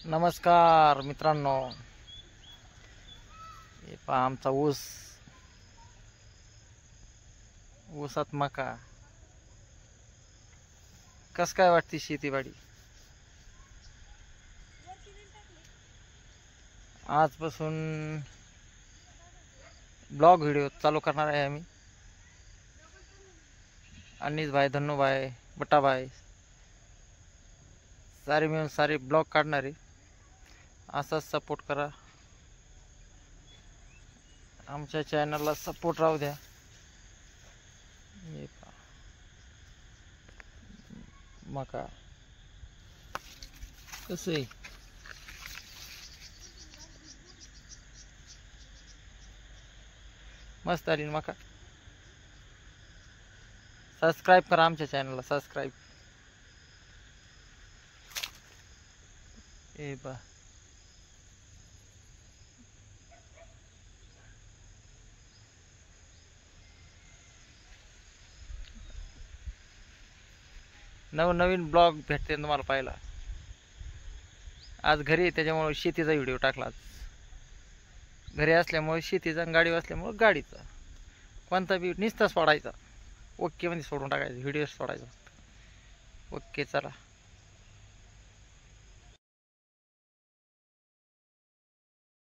नमस्कार मित्रांनो, हे पहा आमचा ऊसात मका. कस काय वाटते शेतीवाडी? आजपासून ब्लॉग व्हिडिओ चालू करणार आहे आम्ही. अनिस भाई, धन्नू भाई, बट्टा भाई सारे मिळून सारे ब्लॉग काढणारे. असाच सपोर्ट करा, आमच्या चॅनलला सपोर्ट राहू द्या. हे पहा मका कसं आहे. मस्त आली मका. सबस्क्राईब करा आमच्या चॅनलला, सबस्क्राईब. हे पहा नवनवीन ब्लॉग भेटते तुम्हाला पाहायला. आज घरी त्याच्यामुळे शेतीचा व्हिडिओ टाकला. घरी असल्यामुळे शेतीचा, गाडी असल्यामुळे गाडीचा. कोणता बी नुसता सोडायचा, ओके मध्ये सोडून टाकायचा, व्हिडिओ सोडायचा. ओके, चला.